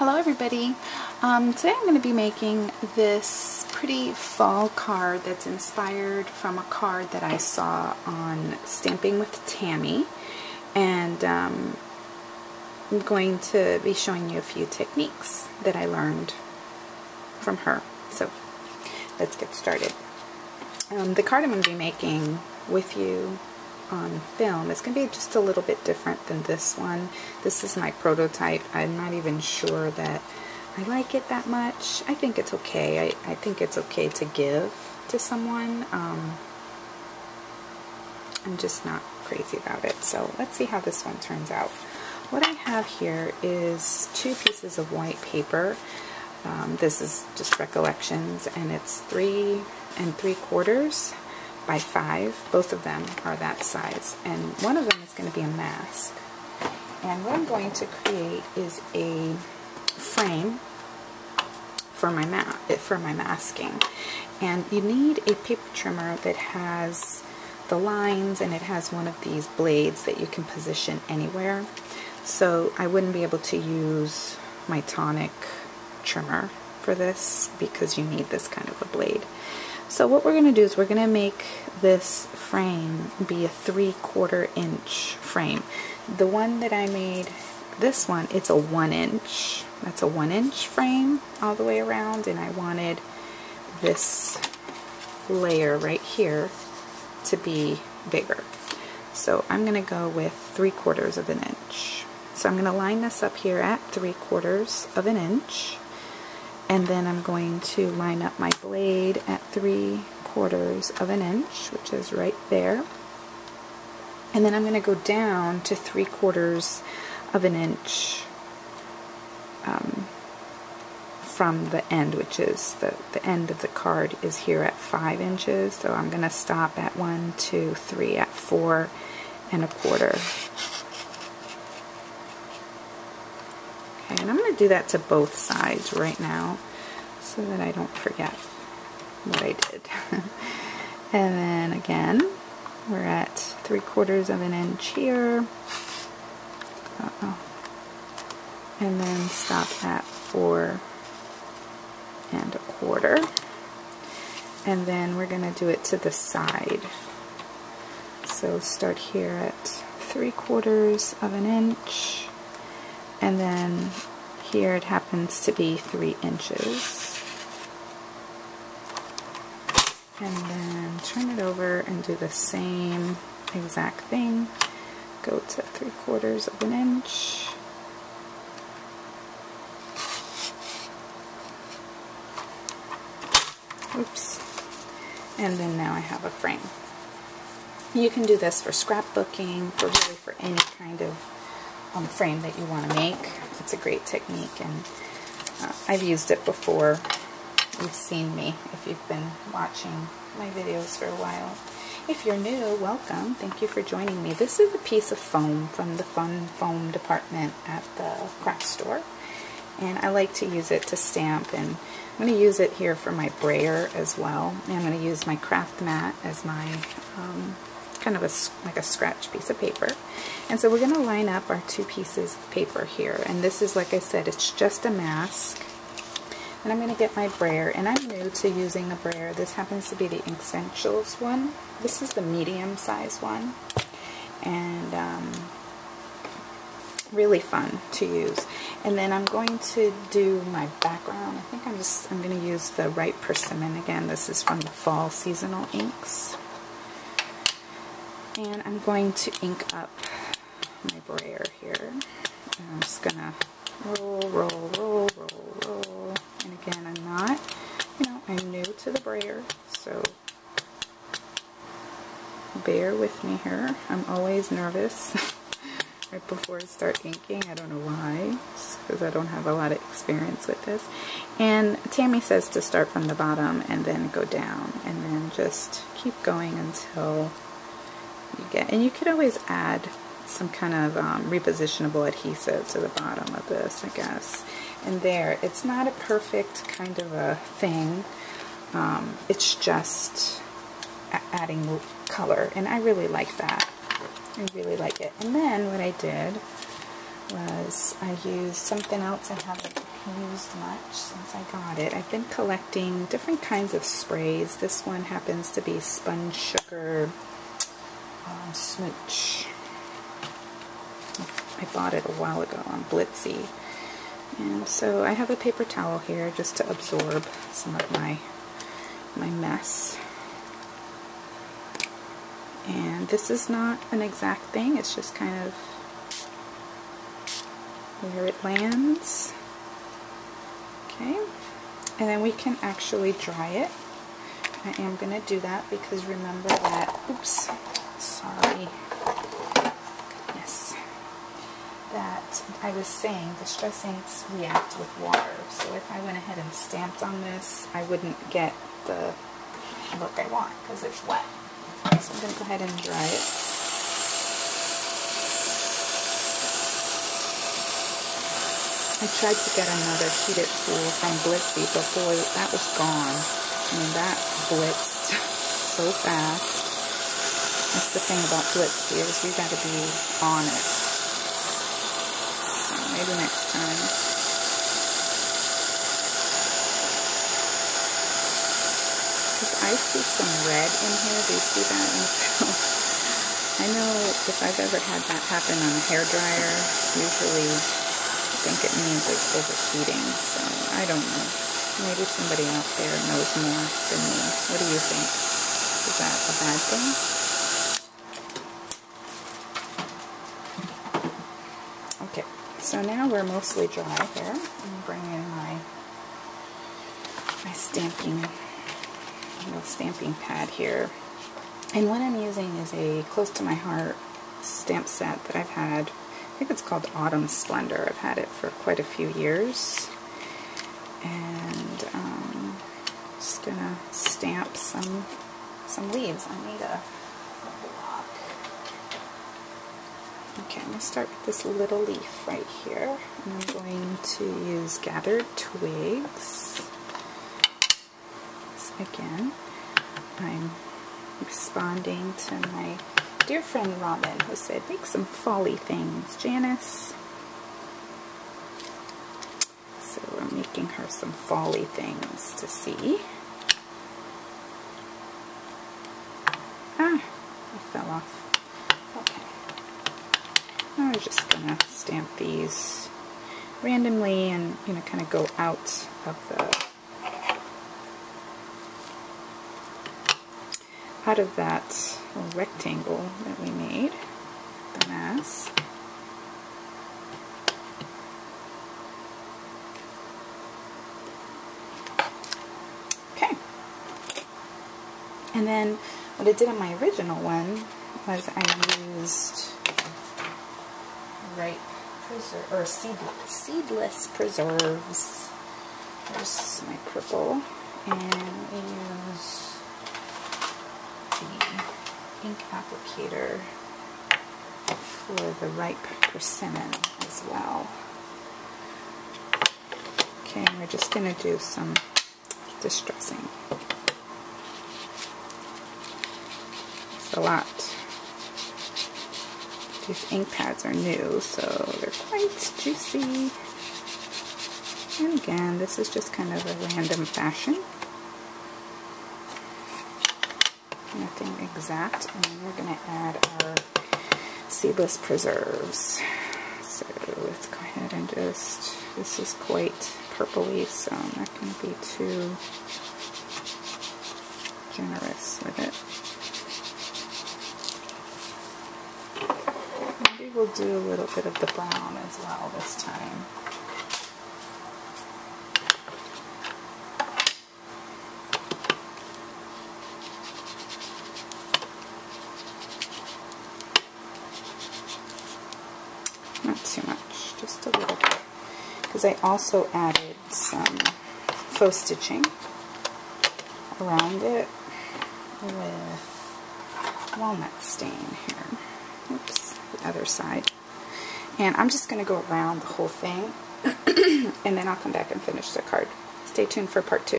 Hello everybody. Today I'm going to be making this pretty fall card that's inspired from a card that I saw on Stamping with Tammi, and I'm going to be showing you a few techniques that I learned from her. So let's get started. The card I'm going to be making with you on film is going to be just a little bit different than this one. This is my prototype. I'm not even sure that I like it that much. I think it's okay. I think it's okay to give to someone. I'm just not crazy about it. So let's see how this one turns out. What I have here is 2 pieces of white paper. This is just recollections, and it's 3 3/4 by 5. Both of them are that size, and one of them is going to be a mask. And what I'm going to create is a frame for my masking. And you need a paper trimmer that has the lines, and it has one of these blades that you can position anywhere. So I wouldn't be able to use my tonic trimmer for this because you need this kind of a blade. So what we're going to do is we're going to make this frame be a 3/4 inch frame. The one that I made, this one, it's a 1 inch. That's a 1 inch frame all the way around, and I wanted this layer right here to be bigger. So I'm going to go with 3/4 of an inch. So I'm going to line this up here at 3/4 of an inch. And then I'm going to line up my blade at 3/4 of an inch, which is right there. And then I'm going to go down to 3/4 of an inch from the end, which is the end of the card is here at 5 inches. So I'm going to stop at 1, 2, 3 at 4 1/4. And I'm going to do that to both sides right now so that I don't forget what I did. And then again, we're at 3/4 of an inch here. And then stop at 4 1/4. And then we're going to do it to the side. So start here at 3/4 of an inch. And then here it happens to be 3 inches. And then turn it over and do the same exact thing. Go to 3/4 of an inch. Oops. And then now I have a frame. You can do this for scrapbooking, for any kind of frame that you want to make. It's a great technique, and I've used it before. You've seen me if you've been watching my videos for a while. If you're new, welcome. Thank you for joining me. This is a piece of foam from the fun foam department at the craft store, and I like to use it to stamp, and I'm going to use it here for my brayer as well. And I'm going to use my craft mat as my kind of like a scratch piece of paper. And so we're going to line up our 2 pieces of paper here, and this is, like I said, it's just a mask. And I'm going to get my brayer, and I'm new to using a brayer. This happens to be the Essentials one. This is the medium size one, and really fun to use. And then I'm going to do my background. I think I'm going to use the Right Persimmon again. This is from the fall seasonal inks. And I'm going to ink up my brayer here. And I'm just going to roll, roll, roll, roll, roll. And again, I'm not, I'm new to the brayer, so bear with me here. I'm always nervous right before I start inking. I don't know why, because I don't have a lot of experience with this. And Tammi says to start from the bottom and then go down, and then just keep going until you get, and you could always add some kind of repositionable adhesive to the bottom of this, I guess. And there, it's not a perfect kind of a thing. It's just adding color, and I really like that. I really like it. And then what I did was I used something else I have used much since I got it. I've been collecting different kinds of sprays. This one happens to be Sponge Sugar Smooch. I bought it a while ago on Blitsy. And so I have a paper towel here just to absorb some of my mess. And this is not an exact thing, it's just kind of where it lands. Okay, and then we can actually dry it. I am going to do that because remember that, oops, sorry, goodness, that I was saying distress inks react with water. So if I went ahead and stamped on this, I wouldn't get the look I want because it's wet. So I'm going to go ahead and dry it. I tried to get another heated tool from Blitsy, but boy, that was gone. I mean, that blitzed so fast. That's the thing about Blitsy, is you gotta be on it. So maybe next time. Because I see some red in here, do you see that? And so, I know if I've ever had that happen on a hairdryer, usually I think it means it's overheating, so I don't know. Maybe somebody out there knows more than me. What do you think? Is that a bad thing? Okay, so now we're mostly dry here. I'm bringing in my little stamping pad here. And what I'm using is a close to my heart stamp set that I've had. I think it's called Autumn Splendor. I've had it for quite a few years. And just gonna stamp some leaves. I need a block. Okay, I'm gonna start with this little leaf right here. And I'm going to use gathered twigs. So again, I'm responding to my dear friend Robin, who said, make some folly things, Janice. So I'm making her some folly things to see. Ah, I fell off. Okay. Now we're just gonna stamp these randomly and, you know, kind of go out of that little rectangle that we made, the mass. Okay. And then what I did on my original one was I used seedless preserves. There's my purple, and we use the ink applicator for the ripe persimmon as well. Okay, and we're just going to do some distressing. It's a lot. These ink pads are new, so they're quite juicy. And again, this is just kind of a random fashion. Nothing exact, and then we're going to add our seedless preserves. So let's go ahead and just, this is quite purpley, so I'm not going to be too generous with it. Maybe we'll do a little bit of the brown as well this time. Not too much, just a little bit. Because I also added some faux stitching around it with walnut stain here. Oops, the other side. And I'm just going to go around the whole thing and then I'll come back and finish the card. Stay tuned for part 2.